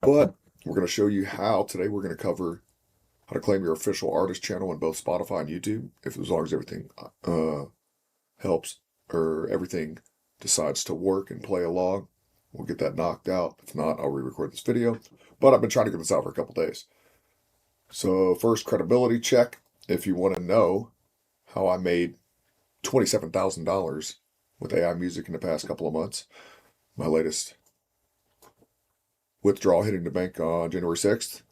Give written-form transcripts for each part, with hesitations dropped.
But we're going to show you how today. We're going to cover how to claim your official artist channel on both Spotify and YouTube, if as long as everything helps or everything decides to work and play along. We'll get that knocked out. If not, I'll re-record this video. But I've been trying to get this out for a couple days. So first, credibility check. If you want to know how I made $27,000 with AI music in the past couple of months, my latest withdrawal hitting the bank on January 6th,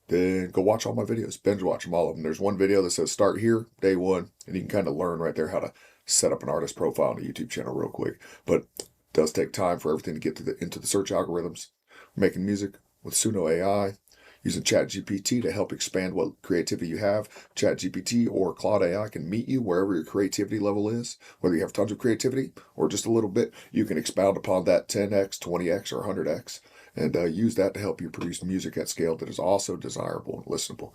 then go watch all my videos. Binge watch them, all of them. There's one video that says start here, day one, and you can kind of learn right there how to set up an artist profile on a YouTube channel real quick. But it does take time for everything to get into the search algorithms. We're making music with Suno AI, using ChatGPT to help expand what creativity you have. ChatGPT or Claude AI can meet you wherever your creativity level is. Whether you have tons of creativity or just a little bit, you can expound upon that 10x, 20x, or 100x. And use that to help you produce music at scale that is also desirable and listenable.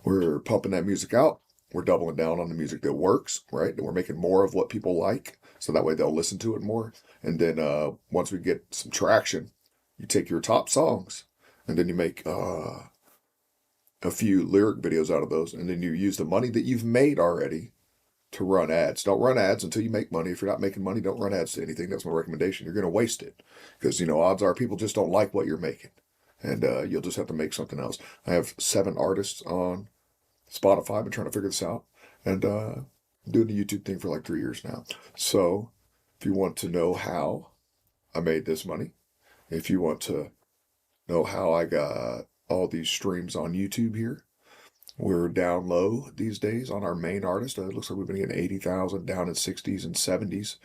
We're pumping that music out. We're doubling down on the music that works, right? And we're making more of what people like, so that way they'll listen to it more. And then once we get some traction, you take your top songs, and then you make a few lyric videos out of those, and then you use the money that you've made already to run ads. Don't run ads until you make money. If you're not making money, don't run ads to anything. That's my recommendation. You're going to waste it because, odds are people just don't like what you're making, and you'll just have to make something else. I have 7 artists on Spotify. I've been trying to figure this out, and doing the YouTube thing for like 3 years now. So if you want to know how I made this money, if you want to know how I got all these streams on YouTube here, we're down low these days on our main artist. It looks like we've been getting 80,000, down in 60s and 70s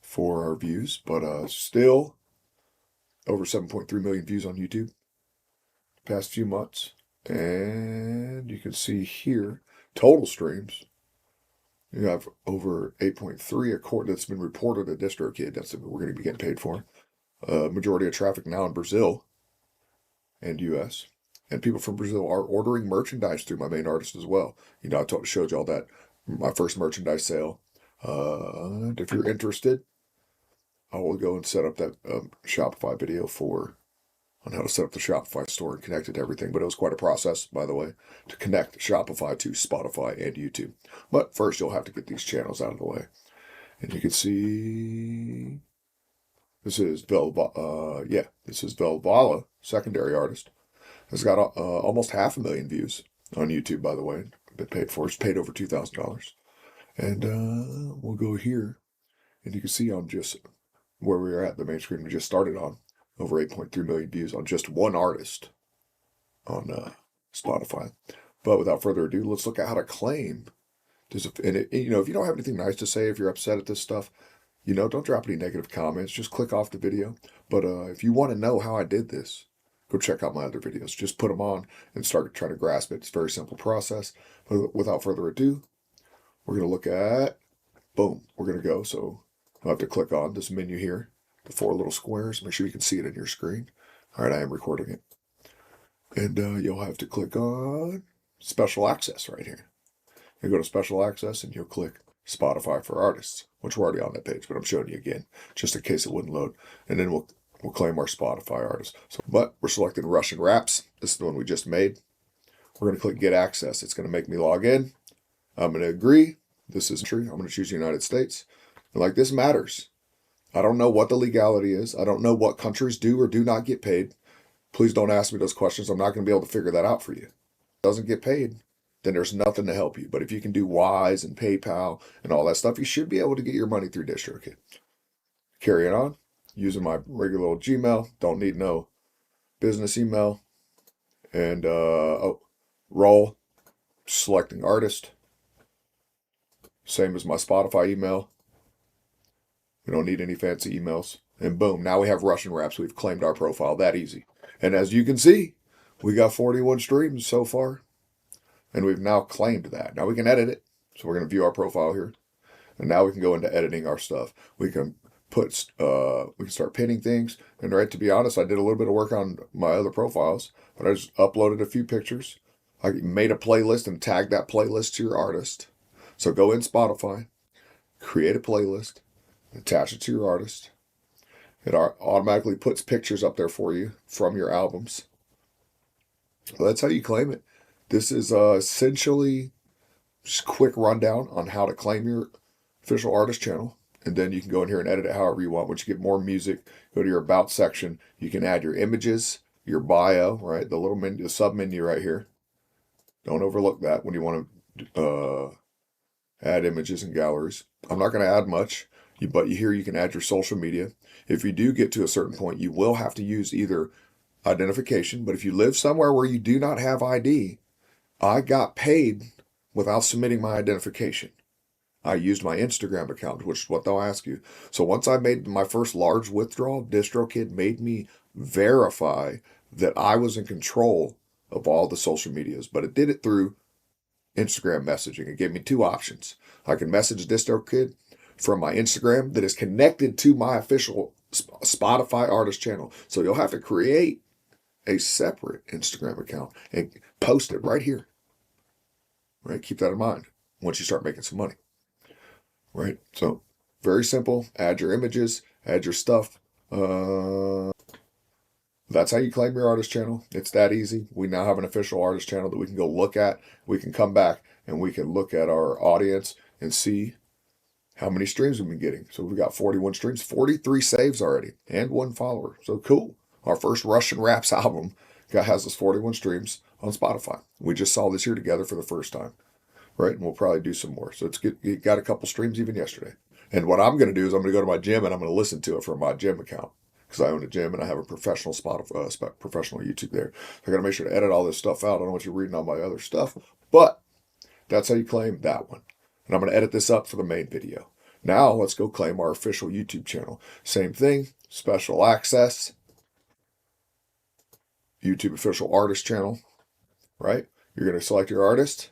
for our views, but still over 7.3 million views on YouTube past few months. And you can see here, total streams, you have over 8.3 a quarter that's been reported at DistroKid. That's what we're going to be getting paid for. Majority of traffic now in Brazil and US. And people from Brazil are ordering merchandise through my main artist as well. I showed you all that, my first merchandise sale. And if you're interested, I will go and set up that Shopify video on how to set up the Shopify store and connect it to everything. But it was quite a process, by the way, to connect Shopify to Spotify and YouTube. But first, you'll have to get these channels out of the way. And you can see this is Velvala, secondary artist. It's got almost 500,000 views on YouTube, by the way. Been paid for. It's paid over $2,000. And we'll go here, and you can see on just where we are at, the main screen we just started on, over 8.3 million views on just one artist on Spotify. But without further ado, let's look at how to claim. If you don't have anything nice to say, if you're upset at this stuff, don't drop any negative comments. Just click off the video. But if you want to know how I did this, go check out my other videos. Just put them on and start trying to grasp it. It's a very simple process. But without further ado, we're going to look at, boom, we're going to go. So I'll have to click on this menu here, the 4 little squares. Make sure you can see it in your screen. All right, I am recording it. And you'll have to click on Special Access right here. You go to Special Access and you'll click Spotify for Artists, which we're already on that page, but I'm showing you again, just in case it wouldn't load. And then we'll claim our Spotify artist. But we're selecting Russian Raps. This is the one we just made. We're going to click Get Access. It's going to make me log in. I'm going to agree. This is true. I'm going to choose United States. And this matters. I don't know what the legality is. I don't know what countries do or do not get paid. Please don't ask me those questions. I'm not going to be able to figure that out for you. If it doesn't get paid, then there's nothing to help you. But if you can do Wise and PayPal and all that stuff, you should be able to get your money through DistroKid. Carrying on. Using my regular old Gmail. Don't need no business email. And, roll. Selecting artist. Same as my Spotify email. We don't need any fancy emails. And boom, now we have Russian Raps. We've claimed our profile that easy. And as you can see, we got 41 streams so far. And we've now claimed that. Now we can edit it. So we're going to view our profile here. And now we can go into editing our stuff. We can start pinning things. And right, to be honest, I did a little bit of work on my other profiles, but I just uploaded a few pictures. I made a playlist and tagged that playlist to your artist. So go in Spotify, create a playlist, attach it to your artist, It automatically puts pictures up there for you from your albums. Well, that's how you claim it. This is essentially just a quick rundown on how to claim your official artist channel. And then you can go in here and edit it however you want. Once you get more music, go to your About section. You can add your images, your bio, right? The little menu, the sub menu right here. Don't overlook that when you want to add images and galleries. I'm not going to add much, but here you can add your social media. If you do get to a certain point, you will have to use either identification, but if you live somewhere where you do not have ID, I got paid without submitting my identification. I used my Instagram account, which is what they'll ask you. So once I made my first large withdrawal, DistroKid made me verify that I was in control of all the social medias, but it did it through Instagram messaging. It gave me two options. I can message DistroKid from my Instagram that is connected to my official Spotify artist channel. So you'll have to create a separate Instagram account and post it right here. Right? Keep that in mind once you start making some money. Right? So very simple. Add your images, add your stuff. That's how you claim your artist channel. It's that easy. We now have an official artist channel that we can go look at. We can come back and we can look at our audience and see how many streams we've been getting. So we've got 41 streams, 43 saves already, and 1 follower. So cool. Our first Russian Raps album has us 41 streams on Spotify. We just saw this here together for the first time, right? And we'll probably do some more. So it's good. It got a couple streams even yesterday. And what I'm going to do is I'm going to go to my gym and I'm going to listen to it from my gym account because I own a gym and I have a professional professional YouTube there. So I got to make sure to edit all this stuff out. I don't want you reading all my other stuff, but that's how you claim that one. And I'm going to edit this up for the main video. Now let's go claim our official YouTube channel. Same thing, special access, YouTube official artist channel, right? You're going to select your artist.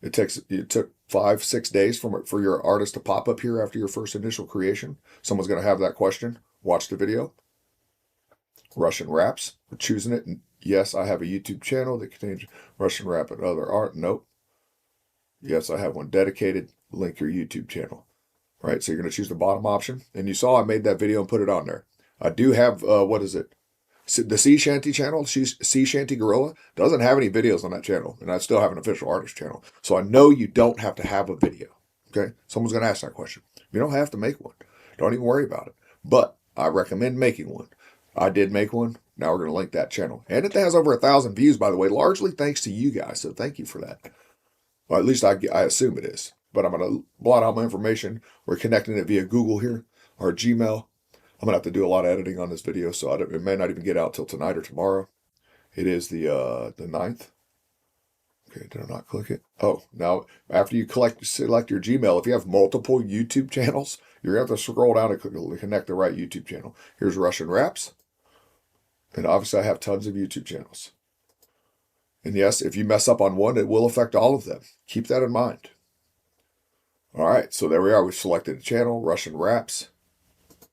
It took 5-6 days for your artist to pop up here after your first initial creation. Someone's going to have that question. Watch the video. Russian Raps. We're choosing it. And yes, I have a YouTube channel that contains Russian rap and other art. Nope. Yes, I have one dedicated. Link your YouTube channel. Right, so you're going to choose the bottom option. And you saw I made that video and put it on there. I do have, what is it? The Sea Shanty channel, Sea Shanty Gorilla, doesn't have any videos on that channel. And I still have an official artist channel. So I know you don't have to have a video. Okay? Someone's going to ask that question. You don't have to make one. Don't even worry about it. But I recommend making one. I did make one. Now we're going to link that channel. And it has over 1,000 views, by the way, largely thanks to you guys. So thank you for that. Well, at least I assume it is. But I'm going to blot out my information. We're connecting it via Google here, or Gmail. I'm going to have to do a lot of editing on this video, so it may not even get out till tonight or tomorrow. It is the 9th. Okay, did I not click it? Oh, now after you select your Gmail, if you have multiple YouTube channels, you're going to have to scroll down and connect the right YouTube channel. Here's Russian Raps. And obviously I have tons of YouTube channels. And yes, if you mess up on one, it will affect all of them. Keep that in mind. All right, so there we are. We've selected a channel, Russian Raps.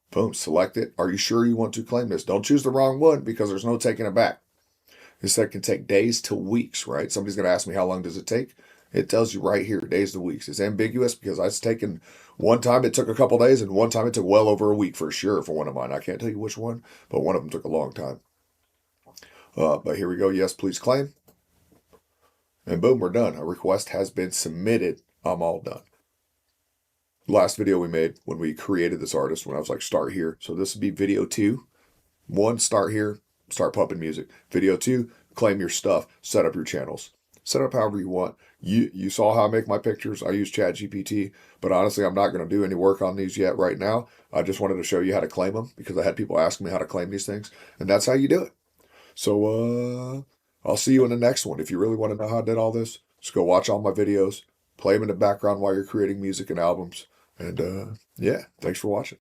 Boom, select it. Are you sure you want to claim this? Don't choose the wrong one because there's no taking it back. This can take days to weeks, right? Somebody's going to ask me how long does it take? It tells you right here, days to weeks. It's ambiguous because it's taken, one time it took a couple days and one time it took well over a week for sure for one of mine. I can't tell you which one, but one of them took a long time. But here we go. Yes, please claim. And boom, we're done. A request has been submitted. I'm all done. Last video we made when we created this artist, when I was like, start here. So this would be video 2. 1, start here, start pumping music. Video 2, claim your stuff, set up your channels. Set up however you want. You saw how I make my pictures. I use ChatGPT, but honestly, I'm not going to do any work on these yet right now. I just wanted to show you how to claim them because I had people asking me how to claim these things, and that's how you do it. So I'll see you in the next one. If you really want to know how I did all this, just go watch all my videos, play them in the background while you're creating music and albums. And yeah, thanks for watching.